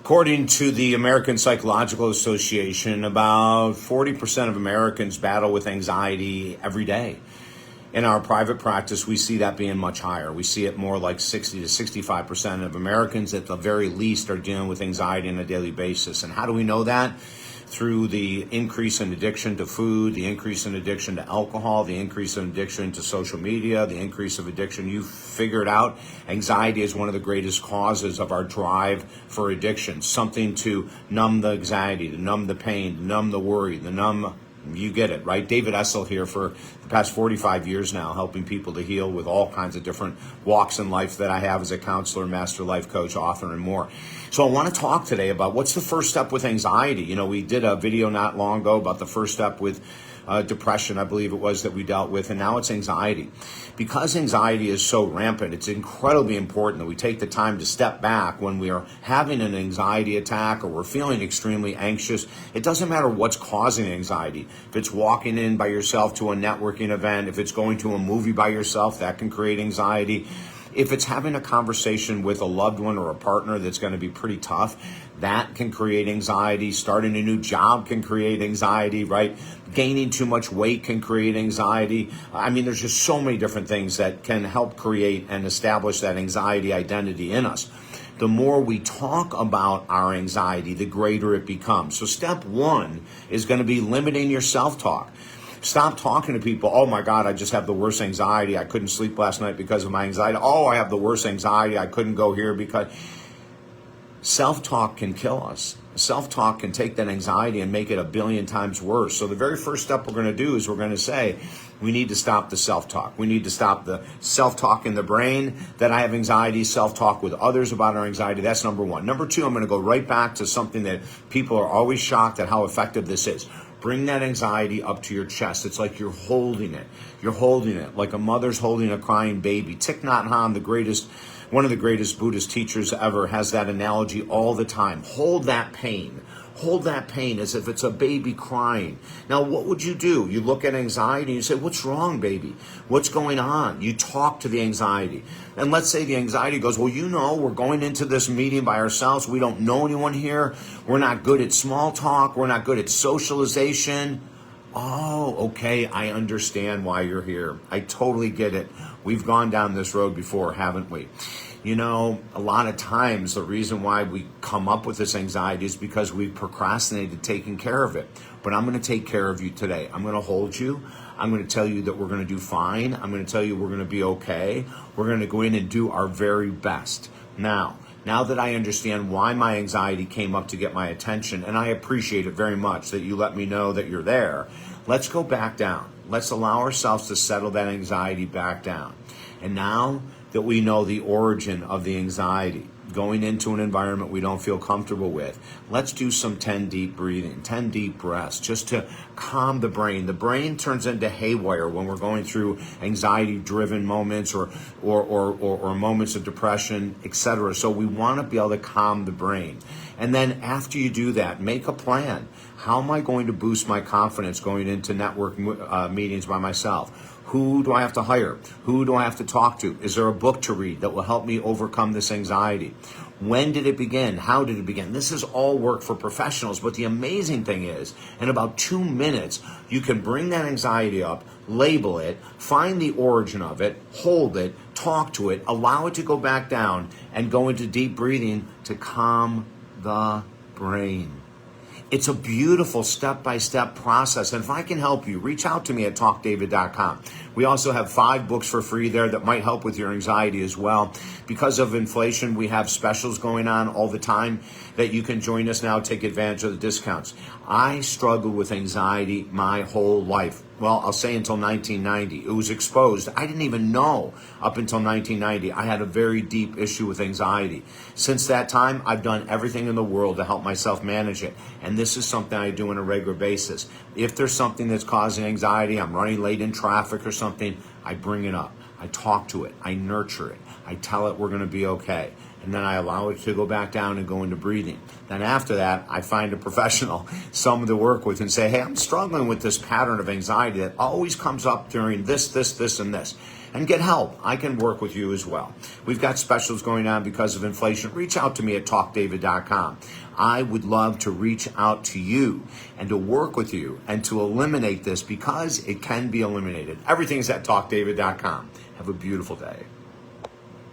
According to the American Psychological Association, about 40% of Americans battle with anxiety every day. In our private practice, we see that being much higher. We see it more like 60 to 65% of Americans at the very least are dealing with anxiety on a daily basis. And how do we know that? Through the increase in addiction to food, the increase in addiction to alcohol, the increase in addiction to social media, the increase of addiction. You figure it out. Anxiety is one of the greatest causes of our drive for addiction. Something to numb the anxiety, to numb the pain, to numb the worry, you get it, right? David Essel here for the past 45 years now, helping people to heal with all kinds of different walks in life that I have as a counselor, master life coach, author, and more. So I want to talk today about what's the first step with anxiety. You know, we did a video not long ago about the first step with depression, I believe it was, that we dealt with, and now it's anxiety. Because anxiety is so rampant, it's incredibly important that we take the time to step back when we are having an anxiety attack or we're feeling extremely anxious. It doesn't matter what's causing anxiety. If it's walking in by yourself to a networking event, if it's going to a movie by yourself, that can create anxiety. If it's having a conversation with a loved one or a partner that's going to be pretty tough, that can create anxiety. Starting a new job can create anxiety, right? Gaining too much weight can create anxiety. I mean, there's just so many different things that can help create and establish that anxiety identity in us. The more we talk about our anxiety, the greater it becomes. So step one is going to be limiting your self-talk. Stop talking to people. Oh my God, I just have the worst anxiety. I couldn't sleep last night because of my anxiety. Oh, I have the worst anxiety. I couldn't go here because... Self-talk can kill us. Self-talk can take that anxiety and make it 1,000,000,000 times worse. So the very first step we're going to do is we're going to say, we need to stop the self-talk. We need to stop the self-talk in the brain that I have anxiety, self-talk with others about our anxiety. That's number one. Number two, I'm going to go right back to something that people are always shocked at how effective this is. Bring that anxiety up to your chest. It's like you're holding it. You're holding it like a mother's holding a crying baby. Thich Nhat Hanh, one of the greatest Buddhist teachers ever, has that analogy all the time. Hold that pain. Hold that pain as if it's a baby crying. Now, what would you do? You look at anxiety and you say, what's wrong, baby? What's going on? You talk to the anxiety. And let's say the anxiety goes, well, you know, we're going into this meeting by ourselves. We don't know anyone here. We're not good at small talk. We're not good at socialization. Oh, okay, I understand why you're here. I totally get it. We've gone down this road before, haven't we? You know, a lot of times the reason why we come up with this anxiety is because we've procrastinated taking care of it. But I'm going to take care of you today. I'm going to hold you. I'm going to tell you that we're going to do fine. I'm going to tell you we're going to be okay. We're going to go in and do our very best. Now that I understand why my anxiety came up to get my attention, and I appreciate it very much that you let me know that you're there, let's go back down. Let's allow ourselves to settle that anxiety back down. And now that we know the origin of the anxiety, going into an environment we don't feel comfortable with, let's do some 10 deep breathing, 10 deep breaths, just to calm the brain. The brain turns into haywire when we're going through anxiety-driven moments or moments of depression, etc. So we want to be able to calm the brain. And then after you do that, make a plan. How am I going to boost my confidence going into network meetings by myself? Who do I have to hire? Who do I have to talk to? Is there a book to read that will help me overcome this anxiety? When did it begin? How did it begin? This is all work for professionals, but the amazing thing is, in about 2 minutes, you can bring that anxiety up, label it, find the origin of it, hold it, talk to it, allow it to go back down, and go into deep breathing to calm the brain. It's a beautiful step-by-step process. And if I can help you, reach out to me at talkdavid.com. We also have 5 books for free there that might help with your anxiety as well. Because of inflation, we have specials going on all the time that you can join us now, take advantage of the discounts. I struggled with anxiety my whole life. Well, I'll say until 1990. It was exposed. I didn't even know up until 1990. I had a very deep issue with anxiety. Since that time, I've done everything in the world to help myself manage it. And this is something I do on a regular basis. If there's something that's causing anxiety, I'm running late in traffic or something, I bring it up. I talk to it. I nurture it. I tell it we're going to be okay. And then I allow it to go back down and go into breathing. Then after that, I find a professional, someone to work with, and say, hey, I'm struggling with this pattern of anxiety that always comes up during this, and this. and get help. I can work with you as well. We've got specials going on because of inflation. Reach out to me at talkdavid.com. I would love to reach out to you and to work with you and to eliminate this because it can be eliminated. Everything's at talkdavid.com. Have a beautiful day.